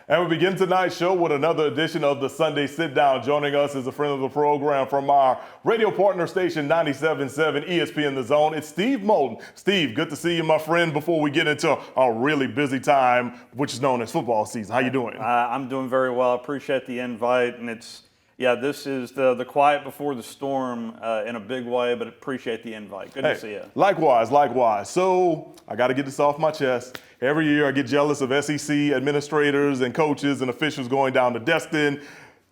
And we begin tonight's show with another edition of the Sunday Sit-Down. Joining us is a friend of the program from our radio partner station, 97.7 ESPN The Zone. It's Steve Moulton. Steve, good to see you, my friend, before we get into a really busy time, which is known as football season. How you doing? I'm doing very well. I appreciate the invite. And this is the quiet before the storm in a big way, but appreciate the invite. Good to see you. Likewise. So I got to get this off my chest. Every year I get jealous of SEC administrators and coaches and officials going down to Destin,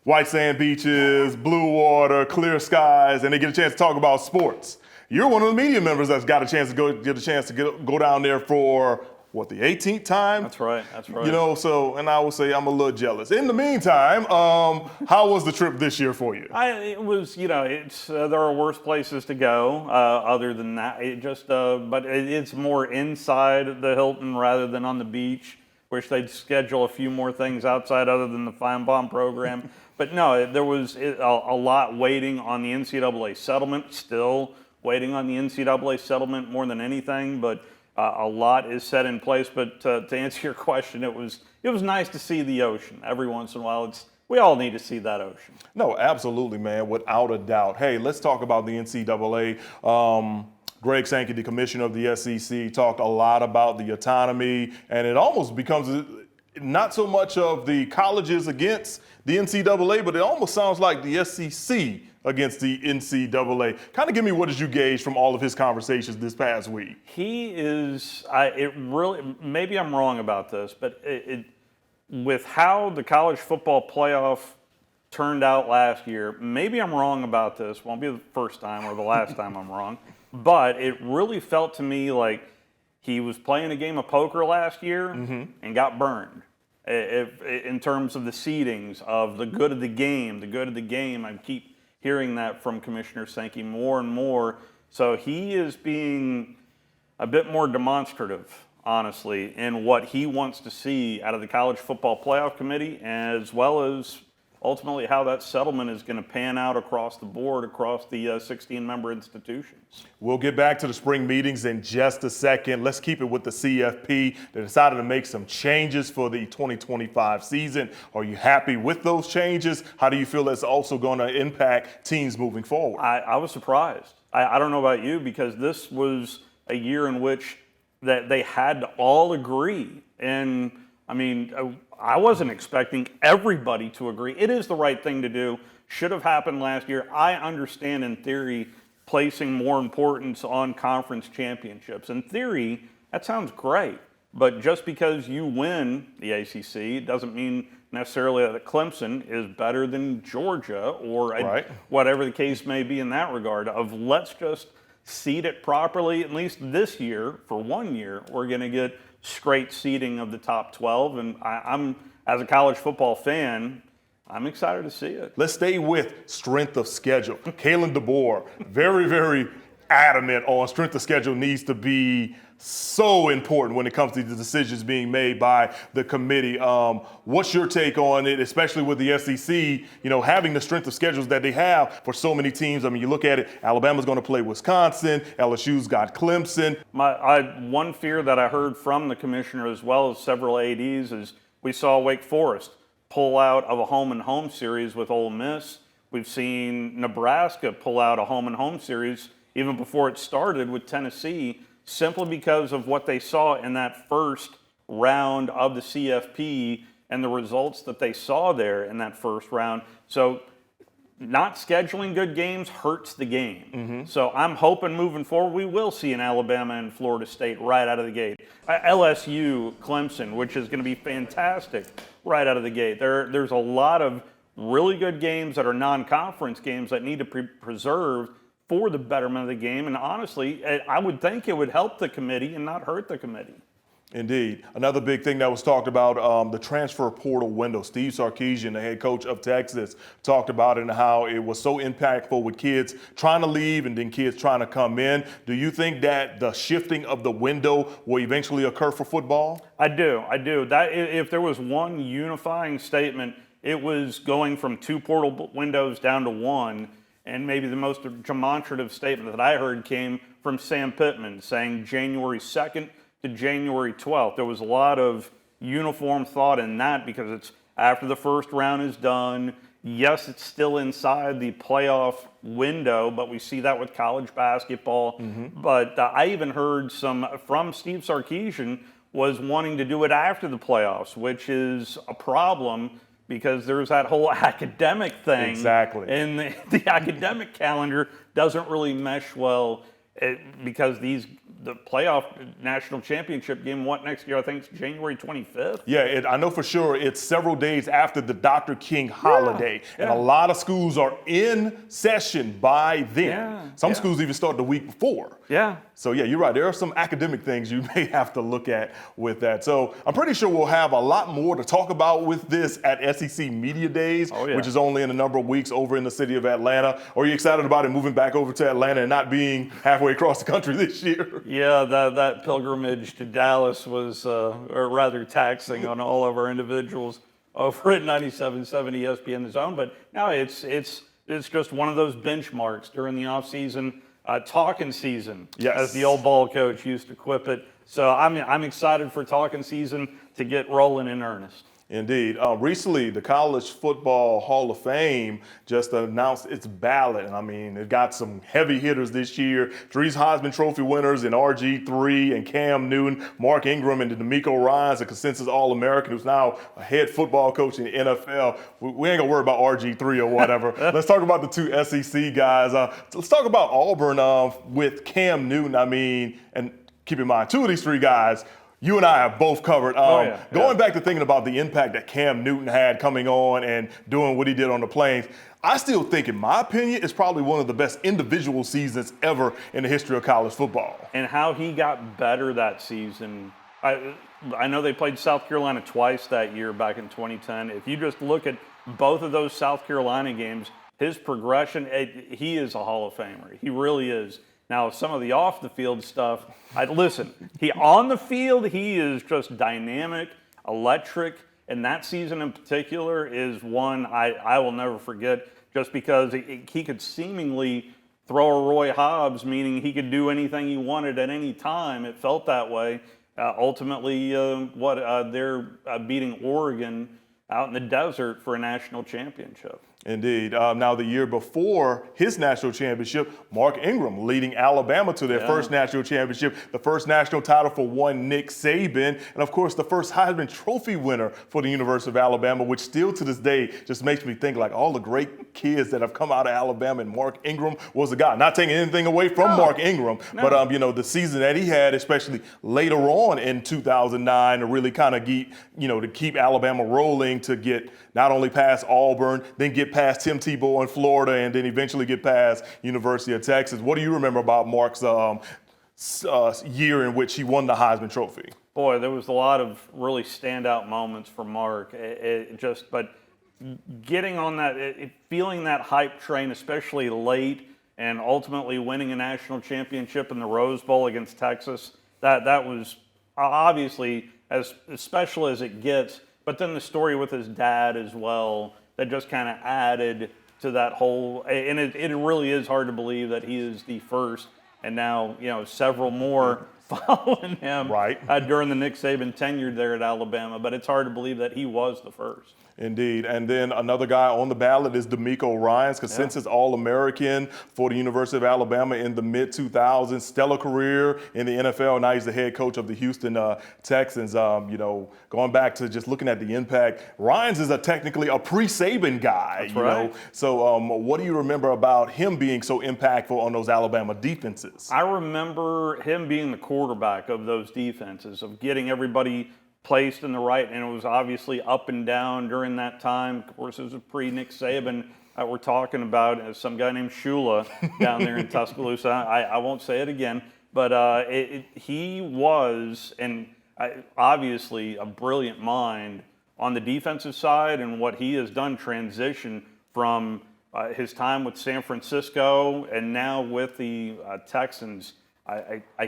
white sand beaches, blue water, clear skies, and they get a chance to talk about sports. You're one of the media members that's got a chance to go down there for the 18th time? That's right. You know, and I would say I'm a little jealous. In the meantime, how was the trip this year for you? There are worse places to go other than that. But it's more inside the Hilton rather than on the beach. Wish they'd schedule a few more things outside other than the Feinbaum program. But no, there was a lot waiting on the NCAA settlement, still waiting on the NCAA settlement more than anything, but a lot is set in place, but to answer your question, it was nice to see the ocean every once in a while. We all need to see that ocean. No, absolutely, man, without a doubt. Hey, let's talk about the NCAA. Greg Sankey, the commissioner of the SEC, talked a lot about the autonomy, and it almost becomes not so much of the colleges against the NCAA, but it almost sounds like the SEC against the NCAA. Kind of give me what did you gauge from all of his conversations this past week? Maybe I'm wrong about this, but with how the college football playoff turned out last year, maybe I'm wrong about this. Won't be the first time or the last time I'm wrong, but it really felt to me like he was playing a game of poker last year and got burned. In terms of the seedings, of the good of the game, I keep hearing that from Commissioner Sankey more and more. So he is being a bit more demonstrative, honestly, in what he wants to see out of the College Football Playoff Committee, as well as ultimately how that settlement is going to pan out across the board, across the 16-member institutions. We'll get back to the spring meetings in just a second. Let's keep it with the CFP. They decided to make some changes for the 2025 season. Are you happy with those changes? How do you feel that's also going to impact teams moving forward? I was surprised. I don't know about you, because this was a year in which that they had to all agree. And I mean, I wasn't expecting everybody to agree. It is the right thing to do. Should have happened last year. I understand in theory placing more importance on conference championships. In theory, that sounds great. But just because you win the ACC doesn't mean necessarily that Clemson is better than Georgia or whatever the case may be in that regard. Let's just seed it properly. At least this year, for 1 year, we're going to get straight seeding of the top 12, and I'm, as a college football fan, I'm excited to see it. Let's stay with strength of schedule. Kalen DeBoer, very, very adamant on strength of schedule needs to be so important when it comes to the decisions being made by the committee. What's your take on it, especially with the SEC, having the strength of schedules that they have for so many teams? I mean, you look at it, Alabama's going to play Wisconsin, LSU's got Clemson. One fear that I heard from the commissioner as well as several ADs is we saw Wake Forest pull out of a home-and-home series with Ole Miss. We've seen Nebraska pull out a home-and-home series even before it started with Tennessee, simply because of what they saw in that first round of the CFP and the results that they saw there in that first round. So not scheduling good games hurts the game. So I'm hoping moving forward we will see an Alabama and Florida State right out of the gate. LSU, Clemson, which is going to be fantastic right out of the gate. There's a lot of really good games that are non-conference games that need to be preserved for the betterment of the game. And honestly, I would think it would help the committee and not hurt the committee. Indeed. Another big thing that was talked about, the transfer portal window. Steve Sarkisian, the head coach of Texas, talked about it and how it was so impactful with kids trying to leave and then kids trying to come in. Do you think that the shifting of the window will eventually occur for football? I do. That if there was one unifying statement, it was going from 2 portal windows down to 1. And maybe the most demonstrative statement that I heard came from Sam Pittman saying January 2nd to January 12th. There was a lot of uniform thought in that because it's after the first round is done. Yes, it's still inside the playoff window, but we see that with college basketball. But I even heard from Steve Sarkisian was wanting to do it after the playoffs, which is a problem because there's that whole academic thing. Exactly. And the academic calendar doesn't really mesh well because the playoff national championship game, next year? I think it's January 25th. Yeah, I know for sure it's several days after the Dr. King holiday. And a lot of schools are in session by then. Some schools even start the week before. Yeah. So yeah, you're right. There are some academic things you may have to look at with that. So I'm pretty sure we'll have a lot more to talk about with this at SEC Media Days, which is only in a number of weeks over in the city of Atlanta. Are you excited about it moving back over to Atlanta and not being halfway across the country this year? Yeah, that pilgrimage to Dallas was rather taxing on all of our individuals over at 97.7 ESPN The Zone. But no, it's just one of those benchmarks during the offseason. Talking season, as the old ball coach used to quip it. So I'm excited for talking season to get rolling in earnest. Indeed. Recently, the College Football Hall of Fame just announced its ballot. And I mean, it got some heavy hitters this year. 3 Heisman Trophy winners in RG3 and Cam Newton, Mark Ingram, and D'Amico Ryans, a consensus All-American who's now a head football coach in the NFL. We ain't gonna worry about RG3 or whatever. Let's talk about the 2 SEC guys. Let's talk about Auburn with Cam Newton. I mean, and keep in mind, 2 of these 3 guys you and I have both covered. Going back to thinking about the impact that Cam Newton had coming on and doing what he did on the Plains, I still think, in my opinion, it's probably one of the best individual seasons ever in the history of college football. And how he got better that season. I know they played South Carolina twice that year back in 2010. If you just look at both of those South Carolina games, his progression, he is a Hall of Famer. He really is. Now, some of the off-the-field stuff, on the field, he is just dynamic, electric, and that season in particular is one I will never forget just because he could seemingly throw a Roy Hobbs, meaning he could do anything he wanted at any time. It felt that way. Ultimately, they're beating Oregon out in the desert for a national championship. Indeed. Now, the year before his national championship, Mark Ingram leading Alabama to their first national championship, the first national title for one Nick Saban, and of course the first Heisman Trophy winner for the University of Alabama, which still to this day just makes me think like all the great kids that have come out of Alabama, and Mark Ingram was the guy. Not taking anything away from Mark Ingram, but the season that he had, especially later on in 2009, to really kind of to keep Alabama rolling, to get not only past Auburn, then get past Tim Tebow in Florida, and then eventually get past University of Texas. What do you remember about Mark's year in which he won the Heisman Trophy? Boy, there was a lot of really standout moments for Mark. But getting on that, feeling that hype train, especially late, and ultimately winning a national championship in the Rose Bowl against Texas, that was obviously as special as it gets. But then the story with his dad as well, that just kind of added to that whole, and it really is hard to believe that he is the first, and now, several more following him during the Nick Saban tenure there at Alabama, but it's hard to believe that he was the first. Indeed. And then another guy on the ballot is D'Amico Ryans, consensus All-American for the University of Alabama in the mid-2000s. Stellar career in the NFL. Now he's the head coach of the Houston Texans. Going back to just looking at the impact, Ryans is technically a pre-Saban guy. That's right. So what do you remember about him being so impactful on those Alabama defenses? I remember him being the quarterback of those defenses, of getting everybody placed in the right, and it was obviously up and down during that time. Of course, it was a pre-Nick Saban we're talking about, some guy named Shula down there in Tuscaloosa. I won't say it again, but he was, and obviously a brilliant mind on the defensive side, and what he has done transition from his time with San Francisco and now with the Texans.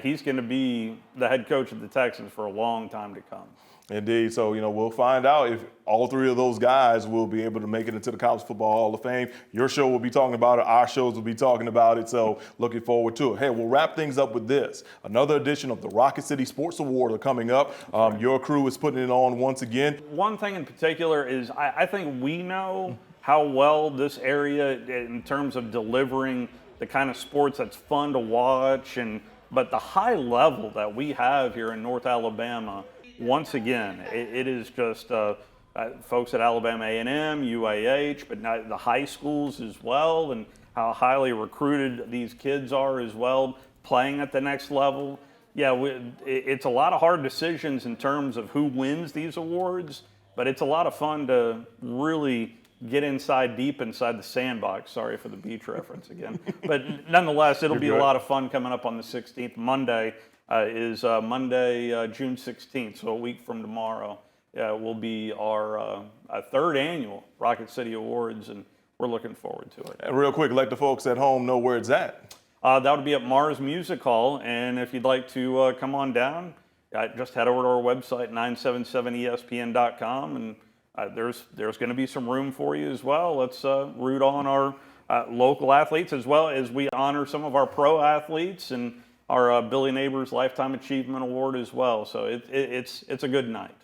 He's going to be the head coach of the Texans for a long time to come. Indeed. So, we'll find out if all three of those guys will be able to make it into the College Football Hall of Fame. Your show will be talking about it. Our shows will be talking about it. So looking forward to it. Hey, we'll wrap things up with this. Another edition of the Rocket City Sports Award are coming up. Your crew is putting it on once again. One thing in particular is I think we know how well this area, in terms of delivering the kind of sports that's fun to watch, but the high level that we have here in North Alabama, once again, it is just folks at Alabama A&M, UAH, but not the high schools as well, and how highly recruited these kids are as well, playing at the next level. Yeah, it's a lot of hard decisions in terms of who wins these awards, but it's a lot of fun to really get deep inside the sandbox. Sorry for the beach reference again. But nonetheless, it'll be a lot of fun coming up on the 16th. Monday is Monday, June 16th, so a week from tomorrow. Will be our third annual Rocket City Awards, and we're looking forward to it. And real quick, let the folks at home know where it's at. That would be at Mars Music Hall, and if you'd like to come on down, just head over to our website, 97.7ESPN.com, and there's going to be some room for you as well. Let's root on our local athletes, as well as we honor some of our pro athletes and our Billy Neighbors Lifetime Achievement Award as well. So it's a good night.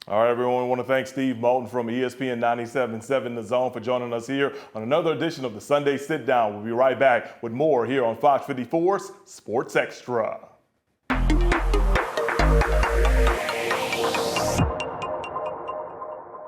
All right, everyone, we want to thank Steve Moulton from ESPN 97.7 The Zone for joining us here on another edition of the Sunday Sit Down. We'll be right back with more here on Fox 54's Sports Extra.